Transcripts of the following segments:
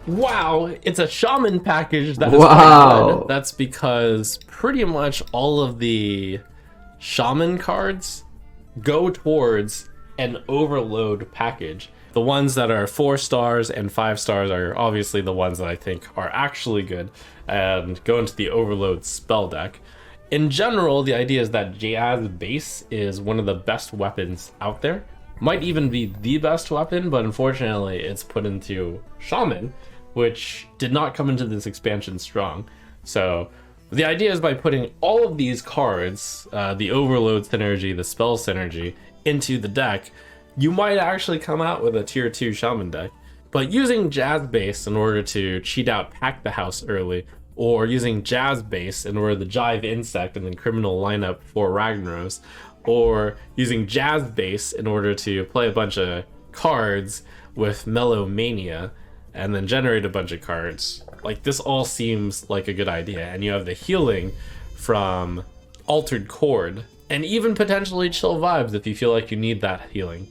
Wow, it's a shaman package that is quite good. Wow. That's because pretty much all of the shaman cards go towards an overload package. The ones that are 4 stars and 5 stars are obviously the ones that I think are actually good and go into the overload spell deck. In general, the idea is that Jazz Base is one of the best weapons out there. Might even be the best weapon, but unfortunately it's put into Shaman, which did not come into this expansion strong. So the idea is by putting all of these cards, the overload synergy, the spell synergy, into the deck, you might actually come out with a tier 2 Shaman deck. But using Jazz Base in order to cheat out Pack the House early, or using Jazz Base in order to Jive Insect and then Criminal lineup for Ragnaros, or using Jazz Base in order to play a bunch of cards with Melomania and then generate a bunch of cards. Like, this all seems like a good idea. And you have the healing from Altered Chord, and even potentially Chill Vibes if you feel like you need that healing.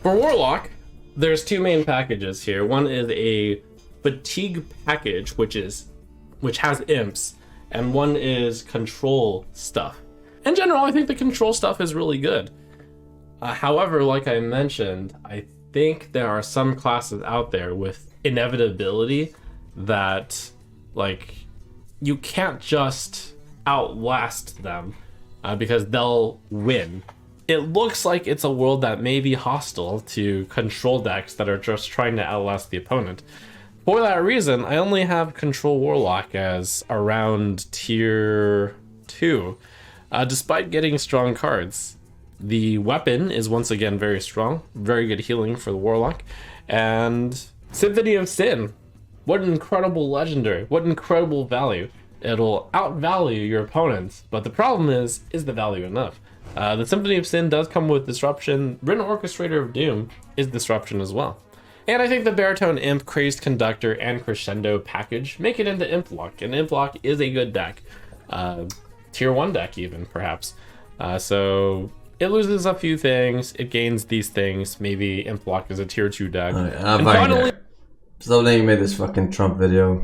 For Warlock, there's 2 main packages here. One is a Fatigue package, which has imps, and one is control stuff. In general, I think the control stuff is really good. However, like I mentioned, I think there are some classes out there with inevitability that, like, you can't just outlast them because they'll win. It looks like it's a world that may be hostile to control decks that are just trying to outlast the opponent. For that reason, I only have Control Warlock as around tier 2, despite getting strong cards. The weapon is once again very strong, very good healing for the Warlock, and Symphony of Sin. What an incredible legendary, what incredible value. It'll outvalue your opponents, but the problem is the value enough? The Symphony of Sin does come with Disruption. Written Orchestrator of Doom is Disruption as well. And I think the Baritone Imp, Crazed Conductor, and Crescendo package make it into Imp Lock, and Imp Lock is a good deck. Tier 1 deck even, perhaps. So it loses a few things, it gains these things. Maybe Imp Lock is a tier 2 deck. Alright, and finally, stop letting you make this fucking Trump video.